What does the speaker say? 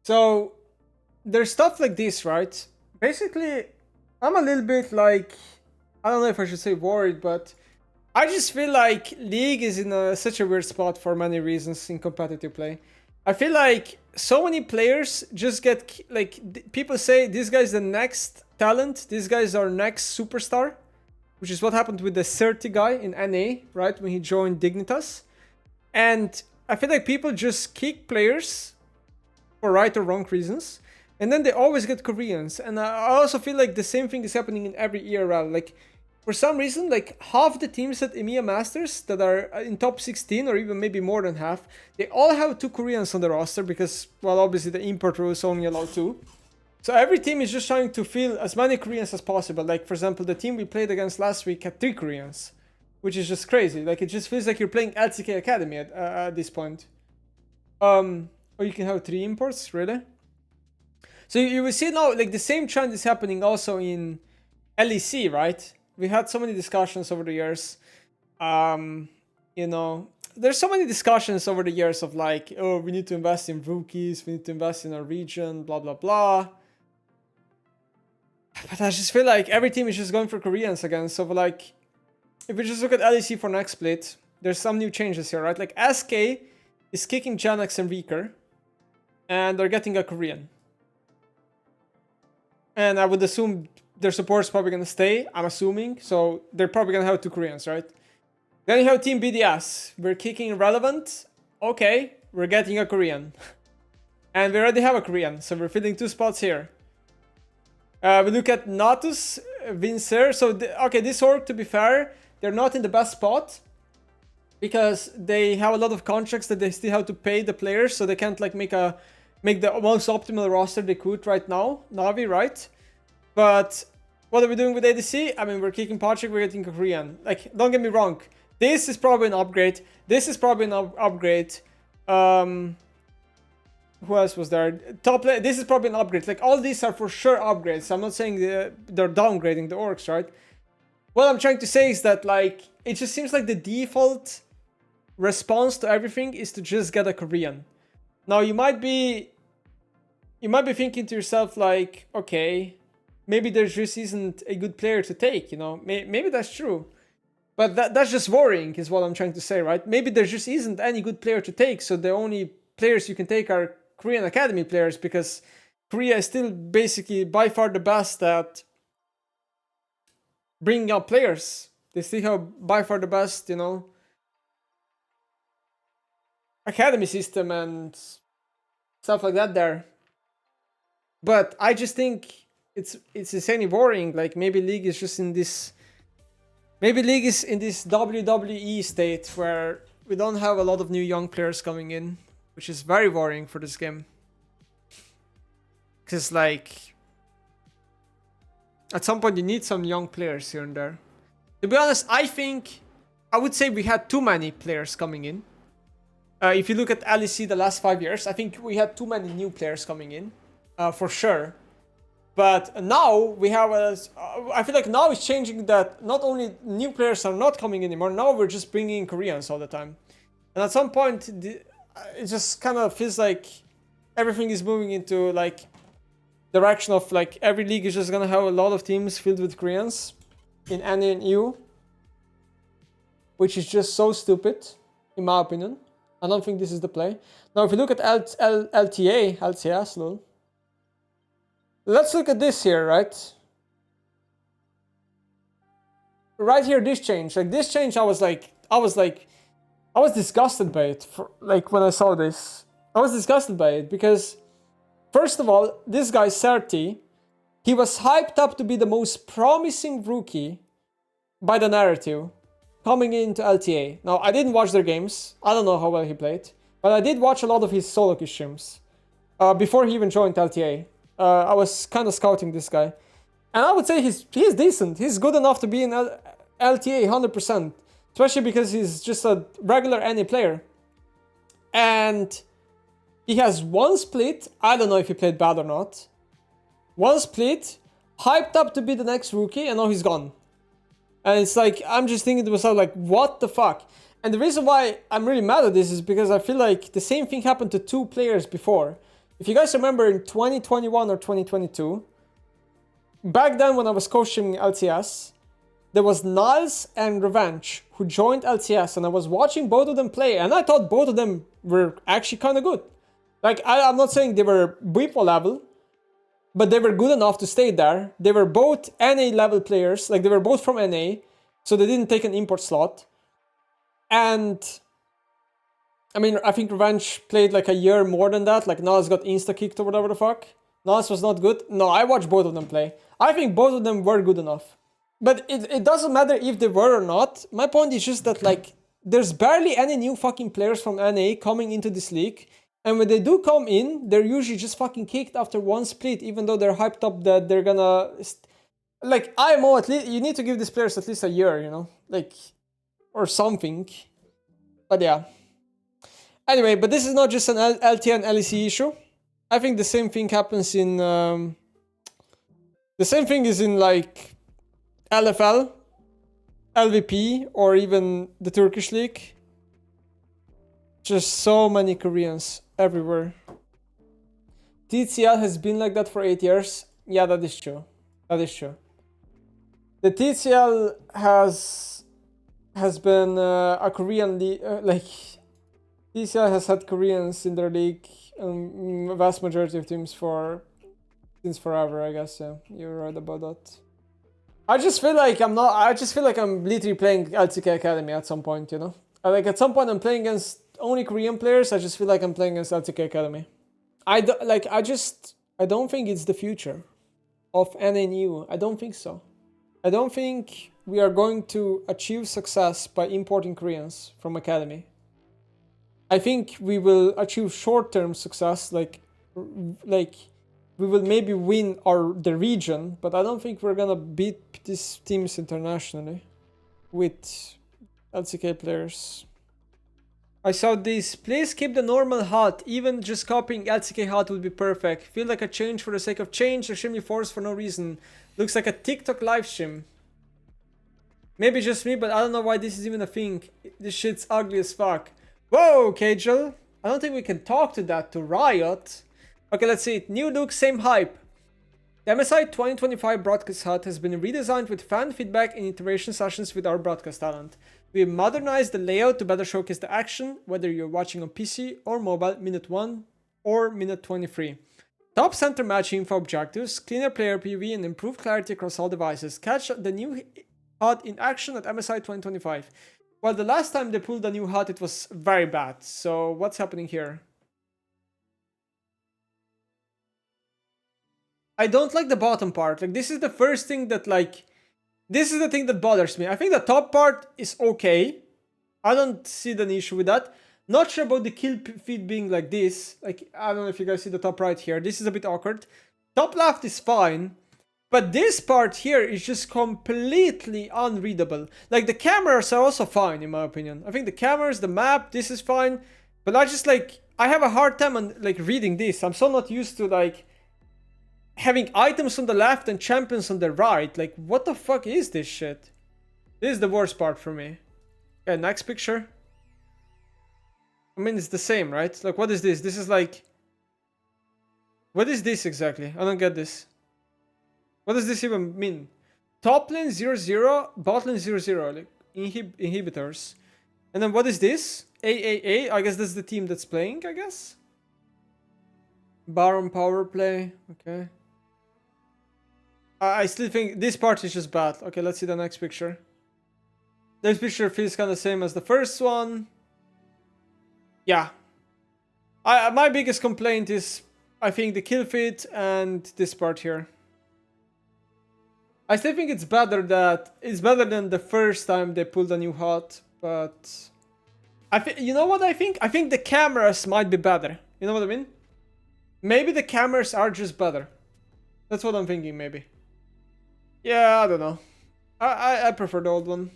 So there's stuff like this, right? Basically, I'm a little bit like, I don't know if I should say worried, but I just feel like League is in such a weird spot for many reasons in competitive play. I feel like so many players just get, like, people say this guy's the next talent, this guy's our next superstar, which is what happened with the 30 guy in NA, right, when he joined Dignitas. And I feel like people just kick players for right or wrong reasons, and then they always get Koreans. And I also feel like the same thing is happening in every ERL. Like, for some reason, like half the teams at EMEA Masters that are in top 16, or even maybe more than half, they all have 2 Koreans on the roster because, well, obviously the import rules only allow 2. So every team is just trying to fill as many Koreans as possible. Like, for example, the team we played against last week had 3 Koreans, which is just crazy. Like, it just feels like you're playing LCK Academy at this point. Or you can have 3 imports, really? So you will see now, like, the same trend is happening also in LEC, right? We had so many discussions over the years. You know, there's so many discussions over the years of like, oh, we need to invest in rookies, we need to invest in our region, blah, blah, blah. But I just feel like every team is just going for Koreans again. So, like, if we just look at LEC for next split, there's some new changes here, right? Like, SK is kicking Janax and Reeker, and they're getting a Korean. And I would assume their support's probably going to stay, I'm assuming. So they're probably going to have 2 Koreans, right? Then you have Team BDS. We're kicking Irrelevant. Okay, we're getting a Korean. And we already have a Korean, so we're filling 2 spots here. We look at Natus, Vincer. So, okay, this org, to be fair, they're not in the best spot, because they have a lot of contracts that they still have to pay the players, so they can't like make the most optimal roster they could right now. Navi, right? But what are we doing with ADC? I mean, we're kicking Patrick, we're getting a Korean. Like, don't get me wrong. This is probably an upgrade. This is probably an upgrade. Who else was there? This is probably an upgrade. Like, all these are for sure upgrades. I'm not saying they're downgrading the orcs, right? What I'm trying to say is that, like, it just seems like the default response to everything is to just get a Korean. Now, you might be thinking to yourself, like, okay, maybe there just isn't a good player to take, you know? Maybe that's true. But that's just worrying, is what I'm trying to say, right? Maybe there just isn't any good player to take, so the only players you can take are Korean Academy players, because Korea is still basically by far the best at bringing up players. They still have by far the best, you know, academy system and stuff like that there. But I just think it's insanely boring. Like, maybe League is just in this... Maybe League is in this WWE state where we don't have a lot of new young players coming in, which is very worrying for this game. Because, like, at some point you need some young players here and there. To be honest, I would say we had too many players coming in. If you look at LEC the last 5 years, I think we had too many new players coming in, for sure. But now we have I feel like now it's changing, that not only new players are not coming anymore, now we're just bringing in Koreans all the time. And at some point, it just kind of feels like everything is moving into, like, direction of, like, every league is just gonna have a lot of teams filled with Koreans in NA and EU, which is just so stupid, in my opinion. I don't think this is the play. Now, if you look at LCS, lol. Let's look at this here, right? Right here, this change. Like, this change, I was disgusted by it. Like, when I saw this, I was disgusted by it because, first of all, this guy, Serti, he was hyped up to be the most promising rookie by the narrative coming into LTA. Now, I didn't watch their games. I don't know how well he played. But I did watch a lot of his solo queue streams before he even joined LTA. I was kind of scouting this guy. And I would say he's decent. He's good enough to be in LTA 100%. Especially because he's just a regular NA player. And he has one split. I don't know if he played bad or not. One split. Hyped up to be the next rookie. And now he's gone. And it's like, I'm just thinking to myself, like, what the fuck? And the reason why I'm really mad at this is because I feel like the same thing happened to 2 players before. If you guys remember in 2021 or 2022, back then when I was coaching LCS, there was Niles and Revenge who joined LCS, and I was watching both of them play, and I thought both of them were actually kind of good. Like, I'm not saying they were Weepo level, but they were good enough to stay there. They were both NA level players, like they were both from NA, so they didn't take an import slot. And I mean, I think Revenge played like a year more than that. Like Niles got insta-kicked or whatever the fuck. Niles was not good. No, I watched both of them play. I think both of them were good enough. But it doesn't matter if they were or not. My point is just that like, there's barely any new fucking players from NA coming into this league. And when they do come in, they're usually just fucking kicked after one split, even though they're hyped up that they're gonna... Like, IMO, at least, you need to give these players at least a year, you know? Like, or something. But yeah. Anyway, but this is not just an LT and LEC issue. I think the same thing happens in... the same thing is in, like, LFL, LVP, or even the Turkish league. Just so many Koreans everywhere. TCL has been like that for 8 years. Yeah, that is true. That is true. The TCL has been a Korean league, like TCL has had Koreans in their league, vast majority of teams since forever, I guess. Yeah, you're right about that. I just feel like I'm literally playing LCK Academy at some point, you know? Like at some point I'm playing against only Korean players. I just feel like I'm playing against LCK Academy. I don't think it's the future of NNU. I don't think so. I don't think we are going to achieve success by importing Koreans from Academy. I think we will achieve short-term success, like we will maybe win the region, but I don't think we're gonna beat these teams internationally with LCK players. I saw this. Please keep the normal HUD. Even just copying LCK HUD would be perfect. Feel like a change for the sake of change, extremely forced for no reason. Looks like a TikTok live stream. Maybe just me, but I don't know why this is even a thing. This shit's ugly as fuck. Whoa, Kajal. I don't think we can talk to Riot. Okay, let's see it. New look, same hype. The MSI 2025 broadcast HUD has been redesigned with fan feedback and iteration sessions with our broadcast talent. We modernized the layout to better showcase the action, whether you're watching on PC or mobile, minute 1 or minute 23. Top center match info objectives, cleaner player PV, and improved clarity across all devices. Catch the new HUD in action at MSI 2025. Well, the last time they pulled a new HUD, it was very bad. So what's happening here? I don't like the bottom part. Like, this is the first thing that, like... This is the thing that bothers me. I think the top part is okay. I don't see an issue with that. Not sure about the kill feed being like this. Like, I don't know if you guys see the top right here. This is a bit awkward. Top left is fine. But this part here is just completely unreadable. Like, the cameras are also fine, in my opinion. I think the cameras, the map, this is fine. But I just, like... I have a hard time on, like, reading this. I'm so not used to, like... having items on the left and champions on the right. Like, what the fuck is this shit? This is the worst part for me. Okay, next picture. I mean, it's the same, right? Like, what is this? This is like... What is this exactly? I don't get this. What does this even mean? Top lane 0-0, bot lane 0-0. Like, inhibitors. And then what is this? AAA? I guess that's the team that's playing, I guess? Baron power play. Okay. I still think this part is just bad. Okay, let's see the next picture. This picture feels kind of the same as the first one. Yeah. My biggest complaint is, I think, the kill feed and this part here. I still think it's better than the first time they pulled a new HUD, but you know what I think? I think the cameras might be better. You know what I mean? Maybe the cameras are just better. That's what I'm thinking, maybe. Yeah, I don't know. I prefer the old one.